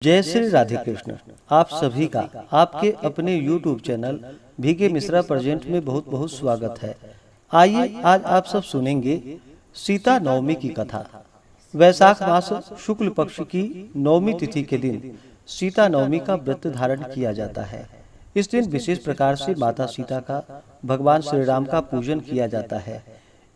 जय श्री राधे कृष्ण। आप सभी का आपके अपने YouTube channel V K Mishra present में बहुत बहुत स्वागत है। आइए आज आप सब सुनेंगे सीता नवमी की कथा। वैशाख मास शुक्ल पक्ष की नवमी तिथि के दिन सीता नवमी का व्रत धारण किया जाता है। इस दिन विशेष प्रकार से माता सीता का भगवान श्री राम का पूजन किया जाता है।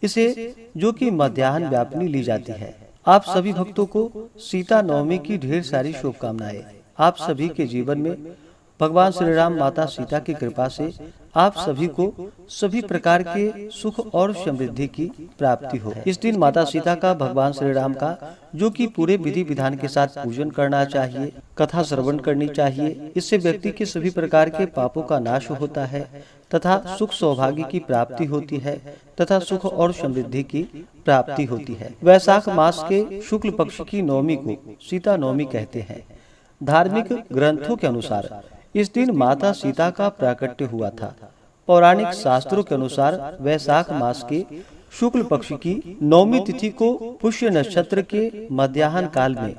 इसे जो कि मध्याह्न व्यापिनी ली जाती है। आप सभी भक्तों को सीता नवमी की ढेर सारी शुभकामनाएं। आप सभी के जीवन में भगवान श्री राम माता सीता की कृपा से आप सभी को सभी प्रकार के सुख और समृद्धि की प्राप्ति हो। इस दिन माता सीता का भगवान श्री राम का जो कि पूरे विधि विधान के साथ पूजन करना चाहिए, कथा श्रवण करनी चाहिए। इससे व्यक्ति के सभी प्रकार के पापों का नाश होता है तथा सुख सौभाग्य की प्राप्ति होती है तथा सुख और समृद्धि की प्राप्ति होती है। वैशाख मास के शुक्ल पक्ष की नवमी को सीता नवमी कहते हैं। धार्मिक ग्रंथों के अनुसार इस दिन माता सीता का प्राकट्य हुआ था। पौराणिक शास्त्रों के अनुसार वैशाख मास के शुक्ल पक्ष की नवमी तिथि को पुष्य नक्षत्र के मध्याह्न काल में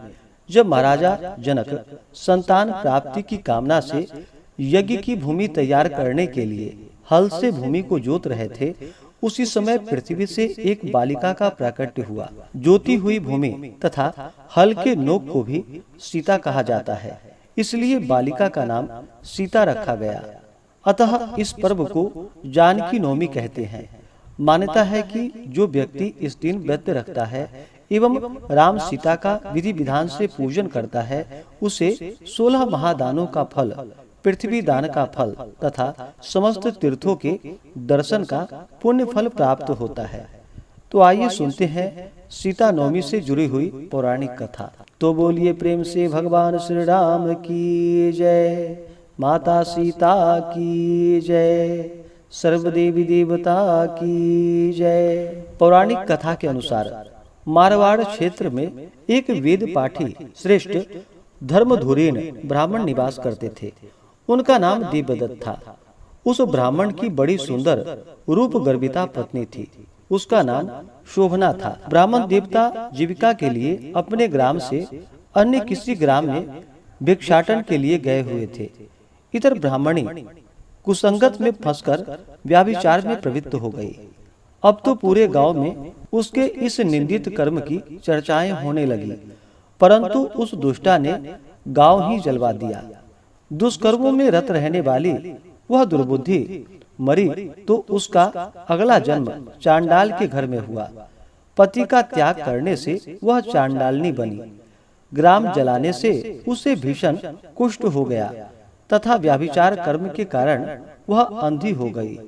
जब महाराजा जनक संतान प्राप्ति की कामना से यज्ञ की भूमि तैयार करने के लिए हल से भूमि को जोत रहे थे, उसी समय पृथ्वी से एक बालिका का प्राकट्य हुआ। जोती हुई भूमि तथा हल के नोक को भी सीता कहा जाता है, इसलिए बालिका का नाम सीता रखा गया। अतः इस पर्व को जानकी नवमी कहते हैं। मान्यता है कि जो व्यक्ति इस दिन व्रत रखता है एवं राम सीता का विधि विधान से पूजन करता है, उसे 16 महादानों का फल, पृथ्वी दान का फल तथा समस्त तीर्थों के दर्शन का पुण्य फल प्राप्त होता है। तो आइए सुनते हैं सीता नवमी से जुड़ी हुई पौराणिक कथा। तो बोलिए प्रेम से भगवान श्री राम की जय, माता सीता की जय, सर्वदेवी देवता की जय। पौराणिक कथा के अनुसार मारवाड़ क्षेत्र में एक वेद पाठी श्रेष्ठ धर्मधुरीन ब्राह्मण निवास करते थे। उनका नाम देवदत्त था। उस ब्राह्मण की बड़ी सुंदर रूप गर्भिता पत्नी थी। उसका नाम शोभना था। ब्राह्मण देवता जीविका के लिए अपने ग्राम से अन्य किसी ग्राम में भिक्षाटन के लिए गए हुए थे। इधर ब्राह्मणी कुसंगत में फंसकर व्याभिचार में प्रवृत्त हो गई। अब तो पूरे गांव में उसके इस निंदित कर्म की चर्चाएं होने लगी, परंतु उस दुष्टा ने गांव ही जलवा दिया। दुष्कर्मों में रत रहने वाली वह दुर्बुद्धि मरी तो उसका अगला जन्म चांडाल के घर में हुआ। पति का त्याग करने से वह चांडालनी बनी। ग्राम जलाने से उसे भीषण कुष्ठ हो गया तथा व्याभिचार कर्म के कारण वह अंधी हो गई।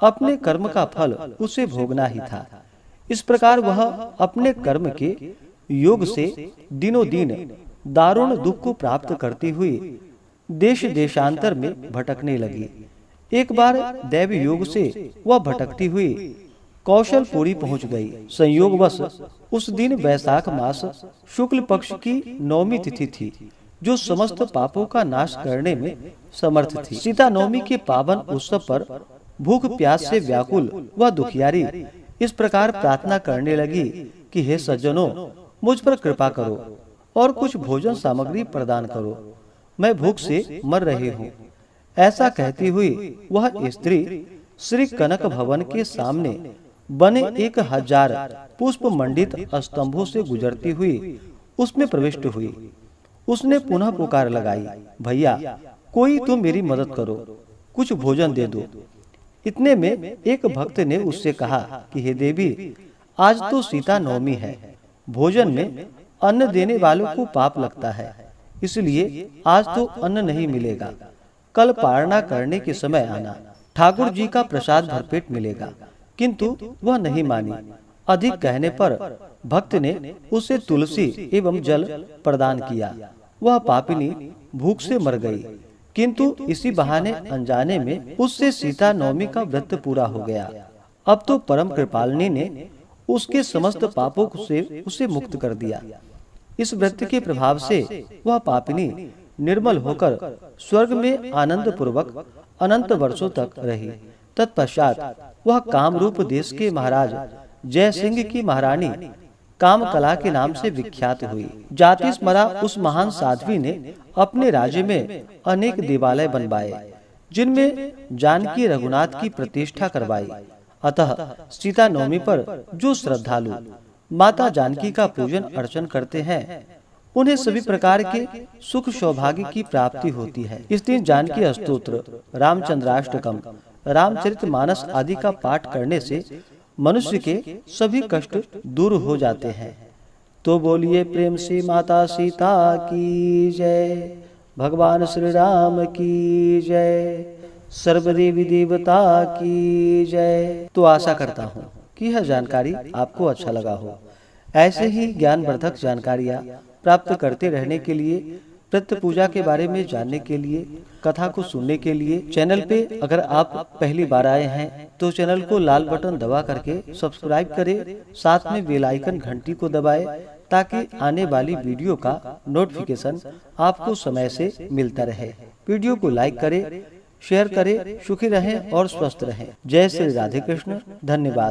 अपने कर्म का फल उसे भोगना ही था। इस प्रकार वह अपने कर्म के योग से दिनों दिन दारुण दुख को प्राप्त करती हुई देश देशांतर में भटकने लगी। एक बार दैव योग से वह भटकती हुई कौशलपुरी पहुंच गई। संयोगवश उस दिन वैशाख मास शुक्ल पक्ष की नवमी तिथि थी, जो समस्त पापों का नाश करने में समर्थ थी। सीता नवमी के पावन उत्सव पर भूख प्यास से व्याकुल वह दुखियारी इस प्रकार प्रार्थना करने लगी कि हे सज्जनों, मुझ पर कृपा करो और कुछ भोजन सामग्री प्रदान करो, मैं भूख से मर रही हूँ। ऐसा कहती हुई वह स्त्री श्री कनक भवन के सामने बने 1000 पुष्प मंडित स्तंभों से गुजरती हुई उसमें प्रविष्ट हुई। उसने पुनः पुकार लगाई, भैया कोई तो मेरी मदद करो, कुछ भोजन दे दो। इतने में एक भक्त ने उससे कहा कि हे देवी, आज तो सीता नवमी है, भोजन में अन्न देने वालों को पाप लगता है, इसलिए आज तो अन्न नहीं मिलेगा। कल पारणा करने के समय आना, ठाकुर जी का प्रसाद भरपेट मिलेगा। किंतु वह नहीं मानी। अधिक कहने पर भक्त ने उसे तुलसी एवं जल प्रदान किया। वह पापिनी भूख से मर गई, किंतु इसी बहाने अनजाने में उससे सीता नवमी का व्रत पूरा हो गया। अब तो परम कृपालिनी ने उसके समस्त पापों से उसे मुक्त कर दिया। इस व्रत के प्रभाव से वह पापिनी निर्मल होकर स्वर्ग में आनंद पूर्वक अनंत वर्षों तक रही। तत्पश्चात वह कामरूप देश के महाराज जय सिंह की महारानी काम कला के नाम से विख्यात हुई। जातिस्मरा उस महान साध्वी ने अपने राज्य में अनेक देवालय बनवाए, जिनमें जानकी रघुनाथ की प्रतिष्ठा करवाई। अतः सीता नवमी पर जो श्रद्धालु माता जानकी का पूजन अर्चन करते हैं, उन्हें सभी प्रकार के सुख सौभाग्य की प्राप्ति होती है। इस दिन जानकी स्तोत्र, रामचंद्राष्टकम, रामचरितमानस आदि का पाठ करने से मनुष्य के सभी कष्ट दूर हो जाते हैं। तो बोलिए प्रेम से माता सीता की जय, भगवान श्री राम की जय, सर्वदेवी देवता की जय। तो आशा करता हूँ कि यह जानकारी आपको अच्छा लगा हो। ऐसे ही ज्ञानवर्धक जानकारियाँ प्राप्त करते रहने के लिए, प्रत्य पूजा के बारे में जानने के लिए, कथा को सुनने के लिए चैनल पे अगर आप पहली बार आए हैं तो चैनल को लाल बटन दबा करके सब्सक्राइब करें, साथ में बेल आइकन घंटी को दबाएं, ताकि आने वाली वीडियो का नोटिफिकेशन आपको समय से मिलता रहे। वीडियो को लाइक करें, शेयर करें। सुखी रहें और स्वस्थ रहें। जय श्री राधे कृष्ण। धन्यवाद।